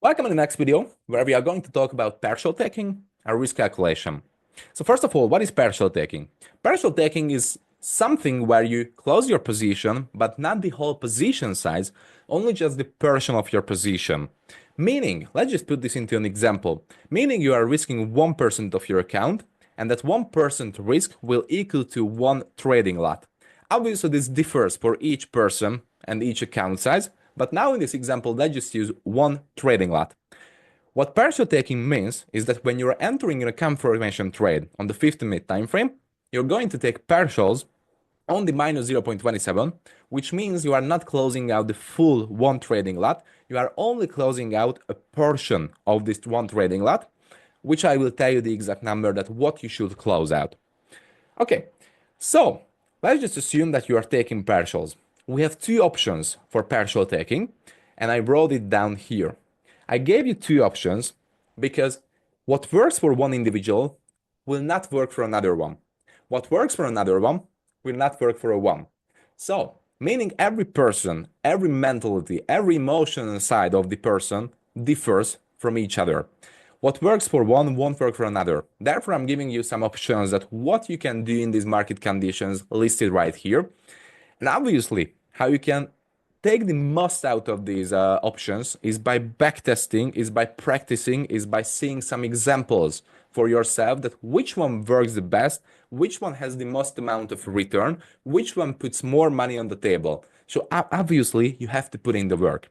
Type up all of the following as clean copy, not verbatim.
Welcome in the next video, where we are going to talk about partial taking and risk calculation. So first of all, what is partial taking? Partial taking is something where you close your position, but not the whole position size, only just the portion of your position. Meaning, let's just put this into an example, meaning you are risking 1% of your account, and that 1% risk will equal to one trading lot. Obviously, this differs for each person and each account size, but now in this example, let's just use one trading lot. What partial taking means is that when you're entering in a confirmation trade on the 15-minute time frame, you're going to take partials on the minus 0.27, which means you are not closing out the full one trading lot. You are only closing out a portion of this one trading lot, which I will tell you the exact number that what you should close out. Okay, so let's just assume that you are taking partials. We have two options for partial taking, and I wrote it down here. I gave you two options because what works for one individual will not work for another one. What works for another one will not work for a one. So, meaning every person, every mentality, every emotional side of the person differs from each other. What works for one won't work for another. Therefore, I'm giving you some options that what you can do in these market conditions listed right here. And obviously, how you can take the most out of these options is by backtesting, is by practicing, is by seeing some examples for yourself that which one works the best, which one has the most amount of return, which one puts more money on the table. So obviously, you have to put in the work.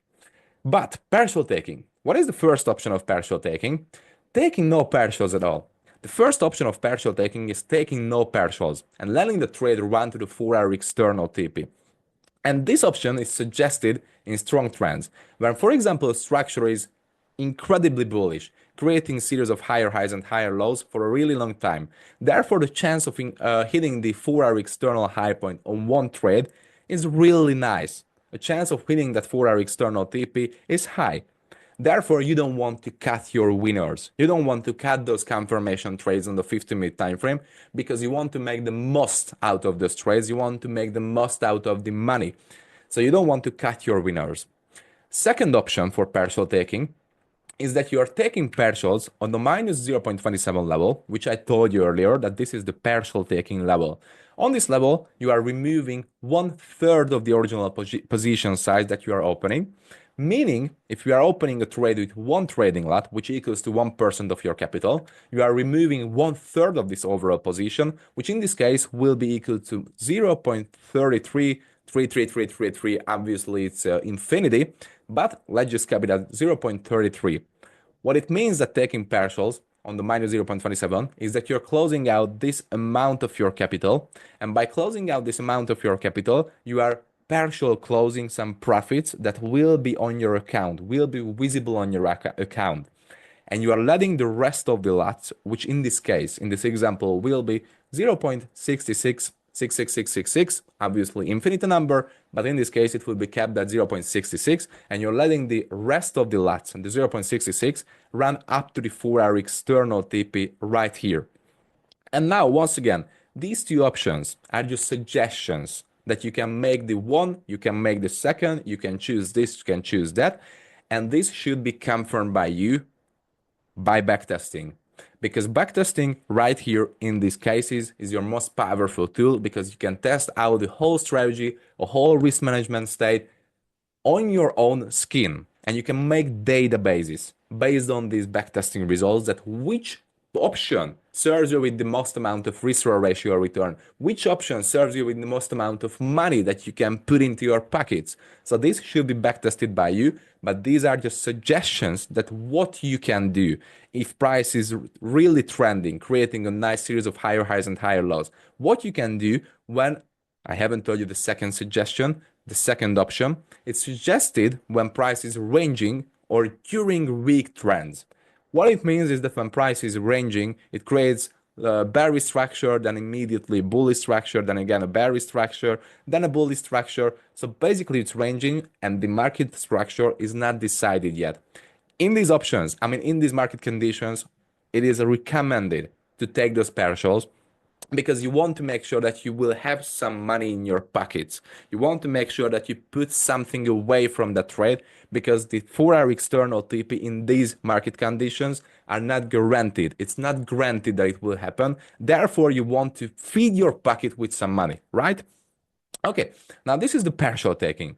But partial taking, what is the first option of partial taking? Taking no partials at all. The first option of partial taking is taking no partials and letting the trade run to the 4-hour external TP. And this option is suggested in strong trends, where, for example, a structure is incredibly bullish, creating a series of higher highs and higher lows for a really long time. Therefore, the chance of hitting the 4-hour external high point on one trade is really nice. A chance of hitting that 4-hour external TP is high. Therefore, you don't want to cut your winners. You don't want to cut those confirmation trades on the 50-minute time frame because you want to make the most out of those trades. You want to make the most out of the money. So you don't want to cut your winners. Second option for partial taking is that you are taking partials on the minus 0.27 level, which I told you earlier that this is the partial taking level. On this level, you are removing 1/3 of the original position size that you are opening. Meaning, if you are opening a trade with one trading lot, which equals to 1% of your capital, you are removing 1/3 of this overall position, which in this case will be equal to 0.3333333. Obviously, it's infinity, but let's just cap it at 0.33. What it means that taking partials on the minus 0.27 is that you're closing out this amount of your capital. And by closing out this amount of your capital, you are partial closing some profits that will be on your account, will be visible on your account. And you are letting the rest of the lots, which in this case, in this example, will be 0.6666666, obviously infinite number, but in this case, it will be capped at 0.66, and you're letting the rest of the lots, and the 0.66, run up to the 4-hour external TP right here. And now, once again, these two options are just suggestions that you can make the one, you can make the second, you can choose this, you can choose that. And this should be confirmed by you by backtesting. Because backtesting right here in these cases is your most powerful tool because you can test out the whole strategy, a whole risk management state on your own skin. And you can make databases based on these backtesting results that which option serves you with the most amount of risk ratio return, which option serves you with the most amount of money that you can put into your pockets. So this should be backtested by you, but these are just suggestions that what you can do if price is really trending, creating a nice series of higher highs and higher lows. What you can do when, I haven't told you the second suggestion, the second option, it's suggested when price is ranging or during weak trends. What it means is that when price is ranging, it creates a bearish structure, then immediately bullish structure, then again a bearish structure, then a bullish structure. So basically it's ranging and the market structure is not decided yet. In these options, in these market conditions, it is recommended to take those partials because you want to make sure that you will have some money in your pockets. You want to make sure that you put something away from the trade, because the 4-hour external TP in these market conditions are not guaranteed. It's not granted that it will happen. Therefore, you want to feed your pocket with some money, right? Okay, now this is the partial taking.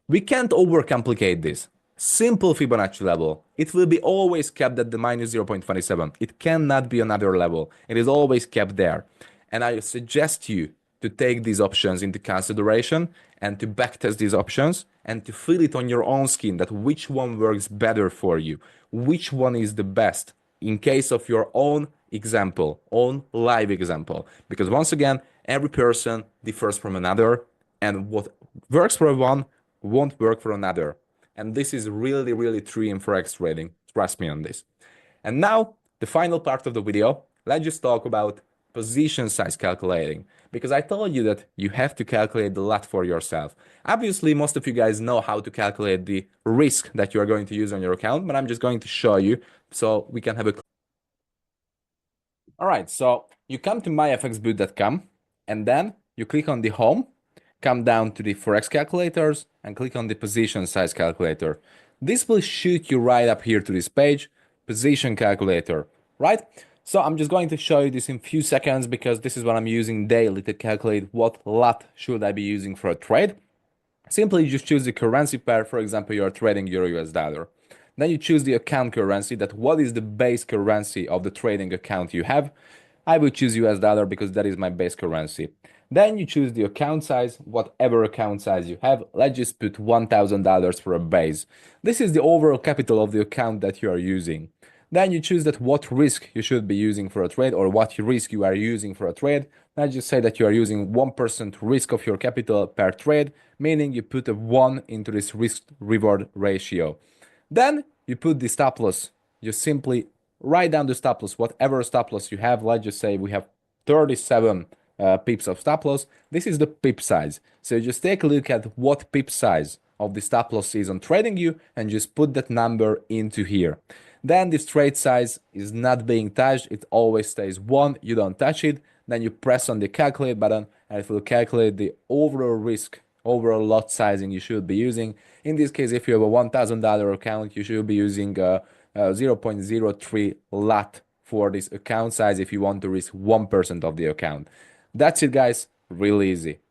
We can't overcomplicate this. Simple Fibonacci level. It will be always kept at the minus 0.27. It cannot be another level. It is always kept there. And I suggest you to take these options into consideration and to backtest these options and to feel it on your own skin that which one works better for you, which one is the best in case of your own example, own live example. Because once again, every person differs from another, and what works for one won't work for another. And this is really, really true in Forex trading. Trust me on this. And now, the final part of the video, let's just talk about position size calculating. Because I told you that you have to calculate a lot for yourself. Obviously, most of you guys know how to calculate the risk that you are going to use on your account, but I'm just going to show you so we can have a... All right, so you come to myfxboot.com and then you click on the home, come down to the Forex calculators and click on the position size calculator. This will shoot you right up here to this page, position calculator, right? So I'm just going to show you this in a few seconds because this is what I'm using daily to calculate what lot should I be using for a trade. Simply just choose the currency pair. For example, you're trading Euro US dollar. Then you choose the account currency, that what is the base currency of the trading account you have. I will choose US dollar because that is my base currency. Then you choose the account size, whatever account size you have. Let's just put $1,000 for a base. This is the overall capital of the account that you are using. Then you choose that what risk you should be using for a trade, or what risk you are using for a trade. Let's just say that you are using 1% risk of your capital per trade, meaning you put a 1 into this risk reward ratio. Then you put the stop loss. You simply write down the stop loss, whatever stop loss you have. Let's just say we have 37 pips of stop loss. This is the pip size. So just take a look at what pip size of the stop loss is on TradingView and just put that number into here. Then this trade size is not being touched. It always stays 1. You don't touch it. Then you press on the calculate button and it will calculate the overall risk, overall lot sizing you should be using. In this case, if you have a $1,000 account, you should be using 0.03 lot for this account size if you want to risk 1% of the account. That's it, guys. Really easy.